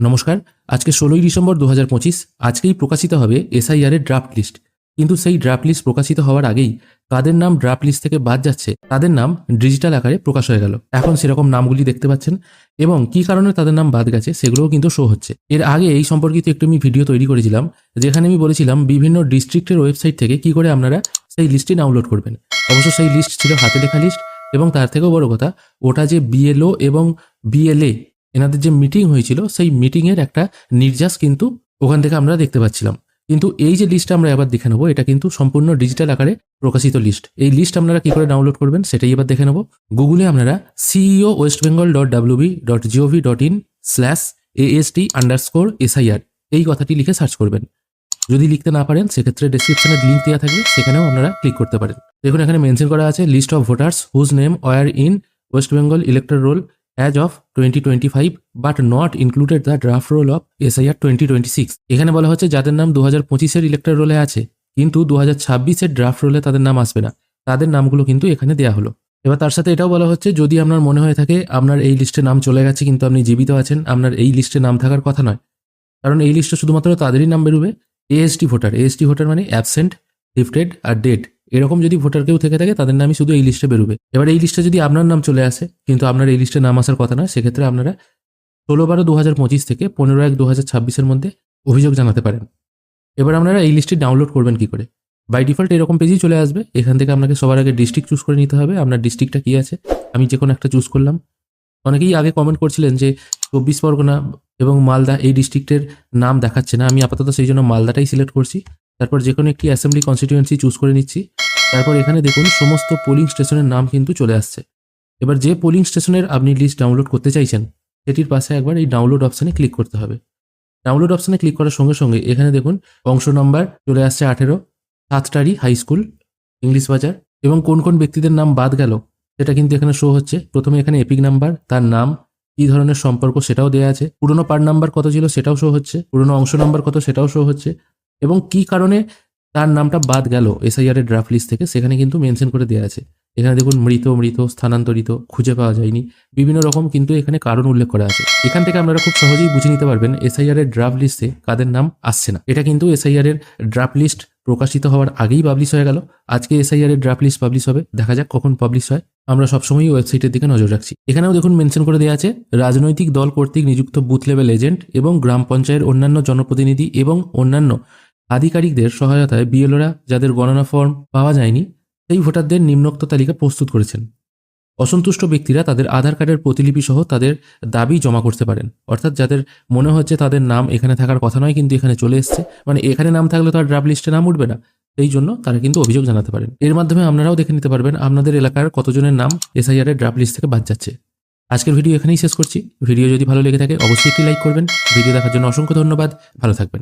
নমস্কার। আজকে ১৬ই ডিসেম্বর ২০২৫ আজকেই প্রকাশিত হবে এসআইআর এর ড্রাফট লিস্ট। কিন্তু সেই ড্রাফট লিস্ট প্রকাশিত হওয়ার আগেই কাদের নাম ড্রাফট লিস্ট থেকে বাদ যাচ্ছে তাদের নাম ডিজিটাল আকারে প্রকাশ হয়ে গেল। এখন সেরকম নামগুলি দেখতে পাচ্ছেন এবং কি কারণে তাদের নাম বাদ গেছে সেগুলোও কিন্তু শো হচ্ছে। এর আগে এই সম্পর্কিত একটু আমি ভিডিও তৈরি করেছিলাম, যেখানে আমি বলেছিলাম বিভিন্ন ডিস্ট্রিক্টের ওয়েবসাইট থেকে কি করে আপনারা সেই লিস্টটি ডাউনলোড করবেন। অবশ্য সেই লিস্ট ছিল হাতে লেখা লিস্ট এবং তার থেকেও বড় কথা, ওটা যে বিএলও এবং বিএলএ এনাদের যে মিটিং হয়েছিল সেই মিটিংয়ের একটা নির্যাস কিন্তু ওখান থেকে আমরা দেখতে পাচ্ছিলাম। কিন্তু এই যে লিস্টটা আমরা এবার দেখে নেবো, এটা কিন্তু সম্পূর্ণ ডিজিটাল আকারে প্রকাশিত লিস্ট। এই লিস্ট আপনারা কি করে ডাউনলোড করবেন সেটাই এবার দেখে নেবো। গুগলে আপনারা ceo.westbengal.gov.in/AST_SIR এই কথাটি লিখে সার্চ করবেন। যদি লিখতে না পারেন সেক্ষেত্রে ডেসক্রিপশনে লিঙ্ক দেওয়া থাকবে, সেখানেও আপনারা ক্লিক করতে পারেন। দেখুন এখানে মেনশন করা আছে list of voters whose name were in West Bengal elector roll as of 2025 but not included the draft roll of SIR 2026। এখানে বলা হচ্ছে যাদের নাম 2025-এর ইলেক্টর রোলে আছে কিন্তু 2026-এর ড্রাফট রোলে তাদের নাম আসবে না, তাদের নামগুলো কিন্তু এখানে দেয়া হলো। এবার তার সাথে এটাও বলা হচ্ছে যদি আপনার মনে হয়ে থাকে আপনার এই লিস্টে নাম চলে গেছে কিন্তু আপনি জীবিত আছেন, আপনার এই লিস্টে নাম থাকার কথা নয়, কারণ এই লিস্টে শুধুমাত্র তাদেরই নাম বেরোবে এএসটি ভোটার মানে অ্যাবসেন্ট, শিফটেড আর ডেড। এরকম যদি ভোটার কেউ থেকে থাকে তাদের নামই শুধু এই লিস্টে বেরোবে। এবার এই লিস্টে যদি আপনার নাম চলে আসে কিন্তু আপনার এই লিস্টে নাম আসার কথা না, সেক্ষেত্রে আপনারা 16/12/2025 থেকে 15/1/2026-এর মধ্যে অভিযোগ জানাতে পারেন। এবার আপনারা এই লিস্টটি ডাউনলোড করবেন কি করে? বাই ডিফল্ট এরকম পেজই চলে আসবে। এখান থেকে আপনাকে সবার আগে ডিস্ট্রিক্ট চুজ করে নিতে হবে। আপনার ডিস্ট্রিক্টটা কি আছে, আমি যে কোনো একটা চুজ করলাম। অনেকেই আগে কমেন্ট করছিলেন যে 24 পরগনা এবং মালদা এই ডিস্ট্রিক্টের নাম দেখাচ্ছে না, আমি আপাতত সেই জন্য মালদাটাই সিলেক্ট করছি। তারপর যে কোনো একটি অ্যাসেম্বলি কনস্টিটিউয়েন্সি চুজ করে নিচ্ছি। তারপর এখানে দেখুন সমস্ত পোলিং স্টেশনের নাম কিন্তু চলে আসছে। এবার যে পোলিং স্টেশনের আপনি লিস্ট ডাউনলোড করতে চাইছেন সেটির পাশে একবার এই ডাউনলোড অপশানে ক্লিক করতে হবে। ডাউনলোড অপশানে ক্লিক করার সঙ্গে সঙ্গে এখানে দেখুন অংশ নাম্বার চলে আসছে 18, সাতটারি হাই স্কুল, ইংলিশ বাজার এবং কোন কোন ব্যক্তিদের নাম বাদ গেল সেটা কিন্তু এখানে শো হচ্ছে। প্রথমে এখানে এপিক নাম্বার, তার নাম, কি ধরনের সম্পর্ক সেটাও দেওয়া আছে, পুরনো পার্ট নাম্বার কত ছিল সেটাও শো হচ্ছে, পুরনো অংশ নাম্বার কত সেটাও শো হচ্ছে এবং কি কারণে তার নামটা বাদ গেল এসআইআর এর ড্রাফট লিস্ট থেকে সেখানে কিন্তু মেনশন করে দেওয়া আছে। এখানে দেখুন মৃত, স্থানান্তরিত, খুঁজে পাওয়া যায়নি, বিভিন্ন রকম কিন্তু এখানে কারণ উল্লেখ করা আছে। এখান থেকে আপনারা খুব সহজেই বুঝে নিতে পারবেন এসআইআর এর ড্রাফট লিস্টে কাদের নাম আসছে না। এটা কিন্তু এসআইআর এর ড্রাফট লিস্ট প্রকাশিত হওয়ার আগেই পাবলিশ হয়ে গেল। আজকে এসআইআর এর ড্রাফট লিস্ট পাবলিশ হবে, দেখা যাক কখন পাবলিশ হয়। আমরা সবসময়ই ওয়েবসাইটের দিকে নজর রাখছি। এখানেও দেখুন মেনশন করে দেওয়া আছে রাজনৈতিক দল কর্তৃক নিযুক্ত বুথ লেভেল এজেন্ট এবং গ্রাম পঞ্চায়েতের অন্যান্য জনপ্রতিনিধি এবং অন্যান্য আধিকারিকদের সহায়তায় বিএলওরা যাদের গণনা ফর্ম পাওয়া যায়নি সেই ভোটারদের নিম্নোক্ত তালিকা প্রস্তুত করেছেন। অসন্তুষ্ট ব্যক্তিরা তাদের আধার কার্ডের প্রতিলিপি সহ তাদের দাবি জমা করতে পারেন। অর্থাৎ যাদের মনে হচ্ছে তাদের নাম এখানে থাকার কথা নয় কিন্তু এখানে চলে এসছে, মানে এখানে নাম থাকলে তার ড্রাফট লিস্টে নাম উঠবে না, সেই জন্য তারা কিন্তু অভিযোগ জানাতে পারেন। এর মাধ্যমে আপনারাও দেখে নিতে পারবেন আপনাদের এলাকার কতজনের নাম এসআইআর এর ড্রাফট লিস্ট থেকে বাদ যাচ্ছে। আজকের ভিডিও এখানেই শেষ করছি। ভিডিও যদি ভালো লেগে থাকে অবশ্যই একটি লাইক করবেন। ভিডিও দেখার জন্য অসংখ্য ধন্যবাদ। ভালো থাকবেন।